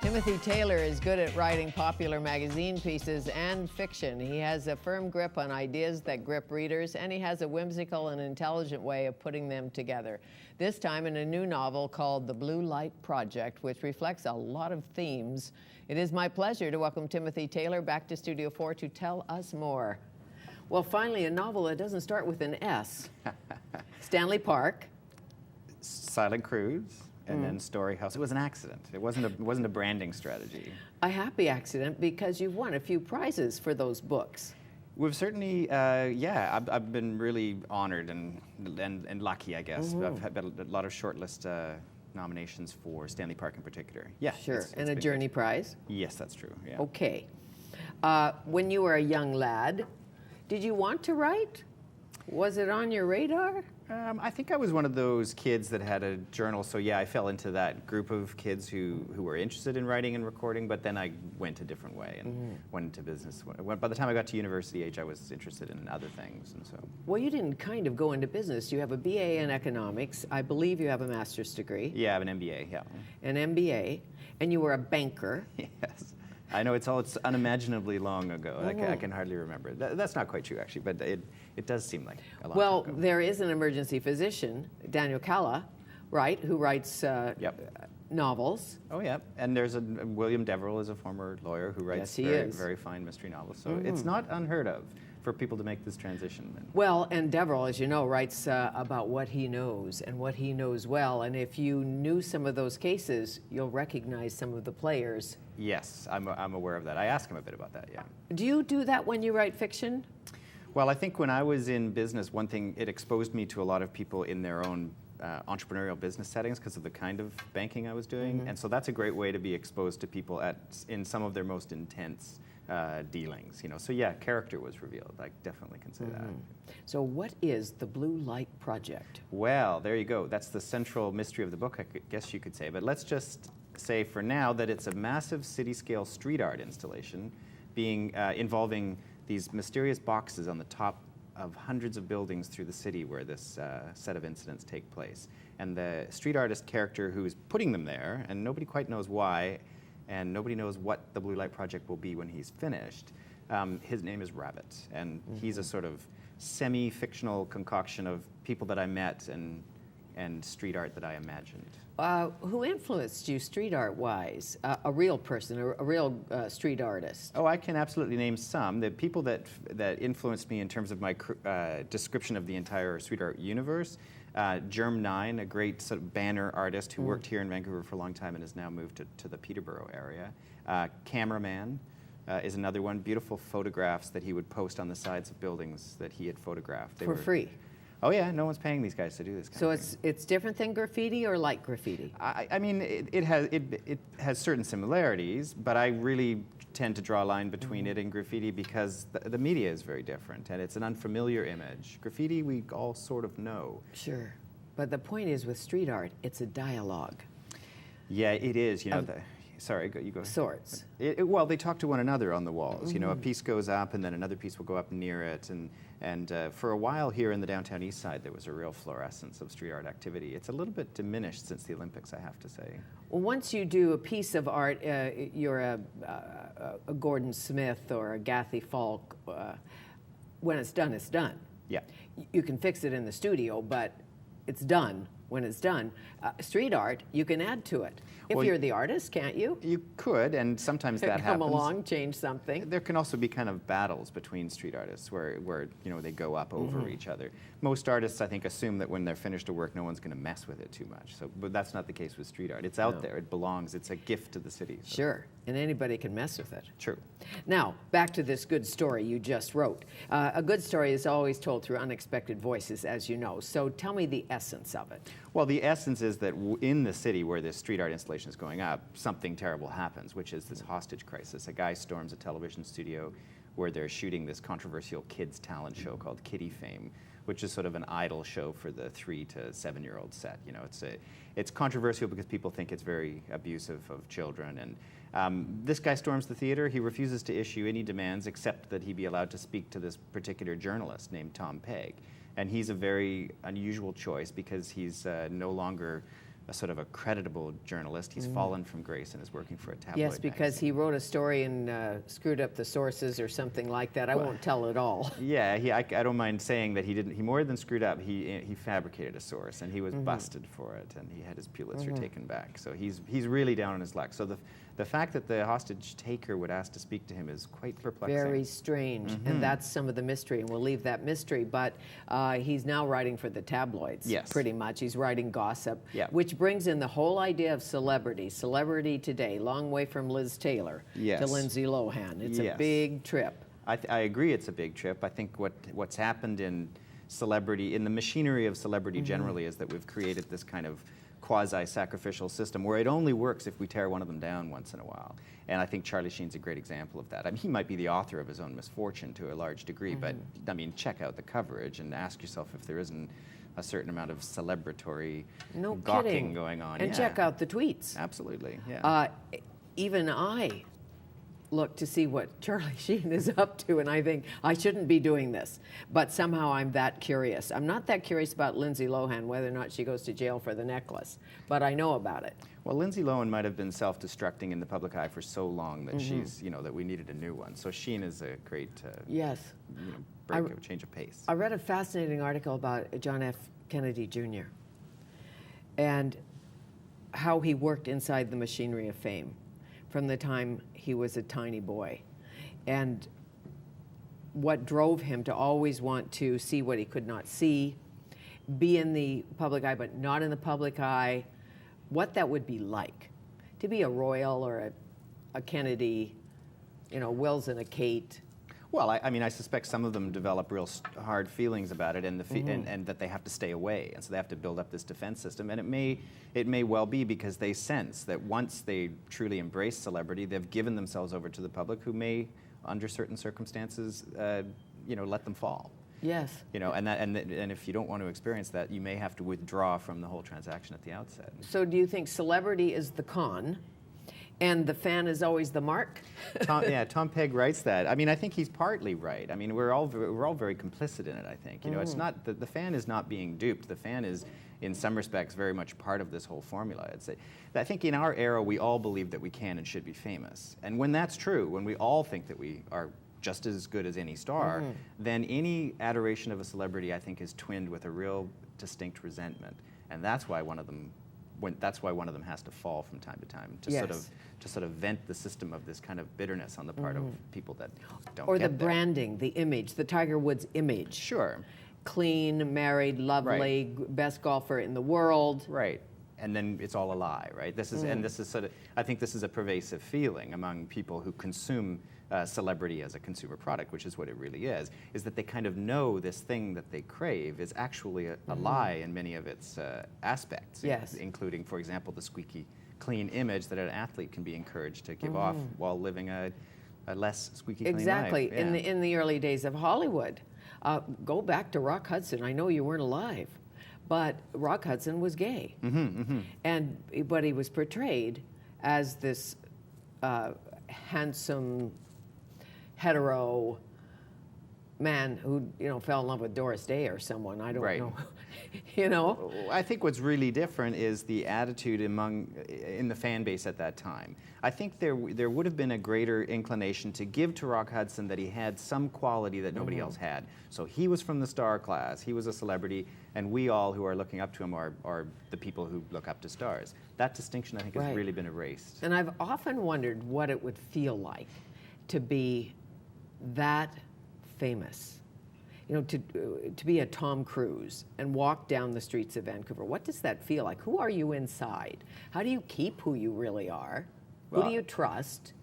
Timothy Taylor is good at writing popular magazine pieces and fiction. He has a firm grip on ideas that grip readers, and he has a whimsical and intelligent way of putting them together. This time in a new novel called The Blue Light Project, which reflects a lot of themes. It is my pleasure to welcome Timothy Taylor back to Studio 4 to tell us more. Well, finally, a novel that doesn't start with an S. Stanley Park. Silent Cruise. And then Story House. It was an accident. It wasn't a branding strategy. A happy accident because you've won a few prizes for those books. We've certainly, I've been really honored and lucky, I guess. I've had a lot of shortlist nominations for Stanley Park in particular. Yeah, sure. And a Journey Prize. Yes, that's true. Yeah. Okay. When you were a young lad, did you want to write? Was it on your radar? I think I was one of those kids that had a journal, so yeah, I fell into that group of kids who were interested in writing and recording, but then I went a different way and went into business. By the time I got to university age, I was interested in other things, and so. Well, you didn't kind of go into business. You have a BA in economics. I believe you have a master's degree. Yeah, I have an MBA, yeah. An MBA, and you were a banker. Yes. I know it's unimaginably long ago. I can hardly remember. That's not quite true, actually, but it does seem like a long time ago. Well, there is an emergency physician, Daniel Calla, right, who writes novels. Oh, yeah. And there's William Deverell is a former lawyer who writes very fine mystery novels. So it's not unheard of for people to make this transition. Well, and Deverell, as you know, writes about what he knows and what he knows well. And if you knew some of those cases, you'll recognize some of the players. Yes, I'm aware of that. I ask him a bit about that, yeah. Do you do that when you write fiction? Well, I think when I was in business, one thing, it exposed me to a lot of people in their own entrepreneurial business settings because of the kind of banking I was doing. And so that's a great way to be exposed to people in some of their most intense dealings, you know. So yeah, character was revealed. I definitely can say that. So what is the Blue Light Project? Well, there you go. That's the central mystery of the book, I guess you could say. But let's just say for now that it's a massive city-scale street art installation involving these mysterious boxes on the top of hundreds of buildings through the city where this set of incidents take place. And the street artist character who's putting them there, and nobody quite knows why, and nobody knows what the Blue Light Project will be when he's finished, his name is Rabbit. And he's a sort of semi-fictional concoction of people that I met and street art that I imagined. Who influenced you street art-wise? A real person, a real street artist? Oh, I can absolutely name some. The people that influenced me in terms of my description of the entire street art universe. Germ 9, a great sort of banner artist who worked here in Vancouver for a long time and has now moved to the Peterborough area. Cameraman is another one. Beautiful photographs that he would post on the sides of buildings that he had photographed. For free? Oh yeah, no one's paying these guys to do this kind of thing. So it's different than graffiti or like graffiti? I mean, it has certain similarities, but I really tend to draw a line between it and graffiti because the media is very different and it's an unfamiliar image. Graffiti we all sort of know. Sure, but the point is with street art, it's a dialogue. Yeah, it is. You know, sorry, you go ahead. Sorts. Well, they talk to one another on the walls. You know, a piece goes up and then another piece will go up near it. And for a while here in the downtown east side, there was a real fluorescence of street art activity. It's a little bit diminished since the Olympics, I have to say. Well, once you do a piece of art, you're a Gordon Smith or a Gathy Falk, when it's done, it's done. Yeah. You can fix it in the studio, but it's done when it's done. Street art, you can add to it. If you're the artist, can't you? You could, and sometimes that happens. Come along, change something. There can also be kind of battles between street artists where you know, they go up over each other. Most artists, I think, assume that when they're finished a work, no one's going to mess with it too much. So, but that's not the case with street art. It's out there. It belongs. It's a gift to the city. So. Sure, and anybody can mess with it. True. Now, back to this good story you just wrote. A good story is always told through unexpected voices, as you know. So tell me the essence of it. Well, the essence is that in the city where this street art installation is going up, something terrible happens, which is this hostage crisis. A guy storms a television studio where they're shooting this controversial kids talent show called Kitty Fame, which is sort of an idol show for the 3 to 7-year-old set. You know, it's controversial because people think it's very abusive of children. And this guy storms the theater. He refuses to issue any demands except that he be allowed to speak to this particular journalist named Tom Pegg. And he's a very unusual choice because he's no longer a sort of a creditable journalist. He's fallen from grace and is working for a tabloid Yes, because magazine. he wrote a story and screwed up the sources or something like that. I won't tell it all. Yeah, I don't mind saying that he more than screwed up. He fabricated a source, and he was busted for it, and he had his Pulitzer taken back. So he's really down on his luck. So the fact that the hostage taker would ask to speak to him is quite perplexing. Very strange, and that's some of the mystery, and we'll leave that mystery. But he's now writing for the tabloids, Yes. pretty much. He's writing gossip, Yeah. which brings in the whole idea of celebrity. Celebrity today, long way from Liz Taylor Yes. to Lindsay Lohan. It's a Yes. big trip. I agree it's a big trip. I think what's happened in celebrity, in the machinery of celebrity generally, is that we've created this kind of quasi-sacrificial system where it only works if we tear one of them down once in a while. And I think Charlie Sheen's a great example of that. I mean, he might be the author of his own misfortune to a large degree, but I mean, check out the coverage and ask yourself if there isn't a certain amount of celebratory No gawking kidding. going on. And Yeah. check out the tweets. Absolutely, yeah. Even I look to see what Charlie Sheen is up to, and I think I shouldn't be doing this. But somehow I'm that curious. I'm not that curious about Lindsay Lohan, whether or not she goes to jail for the necklace, but I know about it. Well, Lindsay Lohan might have been self-destructing in the public eye for so long that she's, that we needed a new one. So Sheen is a great, Yes. change of pace. I read a fascinating article about John F. Kennedy Jr. and how he worked inside the machinery of fame from the time he was a tiny boy, and what drove him to always want to see what he could not see, be in the public eye but not in the public eye, what that would be like to be a royal or a Kennedy, Wills and a Kate. Well, I mean, I suspect some of them develop real hard feelings about it, and and that they have to stay away, and so they have to build up this defense system. And it may well be because they sense that once they truly embrace celebrity, they've given themselves over to the public, who may, under certain circumstances, let them fall. Yes. And if you don't want to experience that, you may have to withdraw from the whole transaction at the outset. So do you think celebrity is the con and the fan is always the mark? Tom Pegg writes that. I mean, I think he's partly right. I mean, we're all very complicit in it, I think. It's not, the fan is not being duped. The fan is, in some respects, very much part of this whole formula. I think in our era, we all believe that we can and should be famous. And when that's true, when we all think that we are just as good as any star, then any adoration of a celebrity, I think, is twinned with a real distinct resentment. And that's why one of them has to fall from time to time, to sort of vent the system of this kind of bitterness on the part of people that don't Or get the there. branding, the image, the Tiger Woods image. Sure. Clean, married, lovely, best golfer in the world. Right. And then it's all a lie, right? This is sort of, I think this is a pervasive feeling among people who consume celebrity as a consumer product, which is what it really is that they kind of know this thing that they crave is actually a lie in many of its aspects, Yes. including, for example, the squeaky clean image that an athlete can be encouraged to give off while living a less squeaky clean life. Exactly. Yeah. In the early days of Hollywood. Go back to Rock Hudson. I know you weren't alive, but Rock Hudson was gay. But he was portrayed as this handsome, hetero man who fell in love with Doris Day or someone. I don't know. I think what's really different is the attitude in the fan base at that time. I think there would have been a greater inclination to give to Rock Hudson that he had some quality that nobody else had. So he was from the star class, he was a celebrity, and we all who are looking up to him are the people who look up to stars. That distinction, I think, has really been erased. And I've often wondered what it would feel like to be that famous. To be a Tom Cruise and walk down the streets of Vancouver. What does that feel like? Who are you inside? How do you keep who you really are? Who do you trust?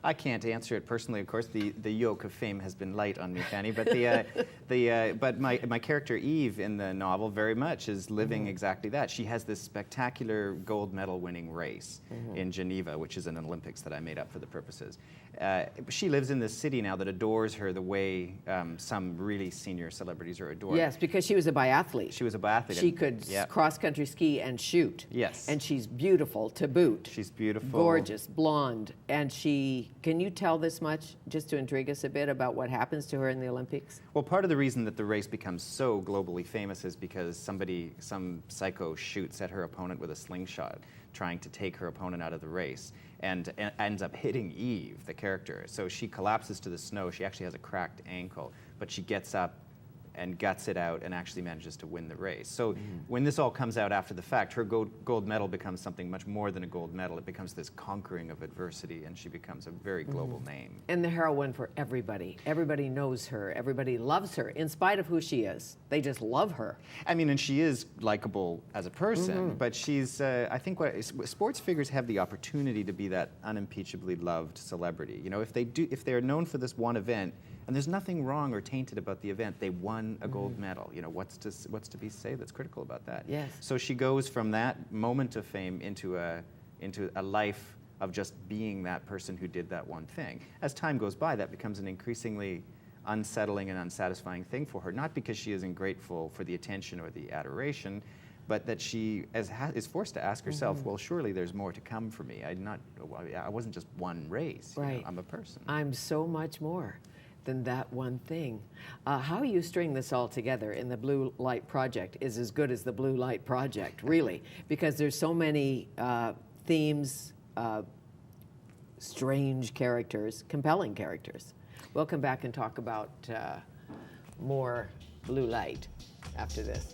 I can't answer it personally, of course. The yoke of fame has been light on me, Fanny. But but my character Eve in the novel very much is living exactly that. She has this spectacular gold medal winning race in Geneva, which is an Olympics that I made up for the purposes. She lives in this city now that adores her the way some really senior celebrities are adored. Yes, because she was a biathlete. She was a biathlete. She could cross-country ski and shoot. Yes. And she's beautiful to boot. She's beautiful. Gorgeous, blonde, and she Can you tell this much, just to intrigue us a bit, about what happens to her in the Olympics? Well, part of the reason that the race becomes so globally famous is because some psycho shoots at her opponent with a slingshot, trying to take her opponent out of the race, and ends up hitting Eve, the character. So she collapses to the snow. She actually has a cracked ankle, but she gets up and guts it out and actually manages to win the race. So when this all comes out after the fact, her gold medal becomes something much more than a gold medal. It becomes this conquering of adversity, and she becomes a very global name. And the heroine for everybody. Everybody knows her. Everybody loves her, in spite of who she is. They just love her. I mean, and she is likable as a person, but she's, I think sports figures have the opportunity to be that unimpeachably loved celebrity. You know, if they're known for this one event, and there's nothing wrong or tainted about the event, they won a gold medal. You know, what's to be say that's critical about that? Yes. So she goes from that moment of fame into a life of just being that person who did that one thing. As time goes by, that becomes an increasingly unsettling and unsatisfying thing for her, not because she isn't grateful for the attention or the adoration, but that she is forced to ask herself, well, surely there's more to come for me. I wasn't just one race. Right. You know, I'm a person. I'm so much more than that one thing. How you string this all together in the Blue Light Project is as good as the Blue Light Project, really, because there's so many themes, strange characters, compelling characters. We'll come back and talk about more Blue Light after this.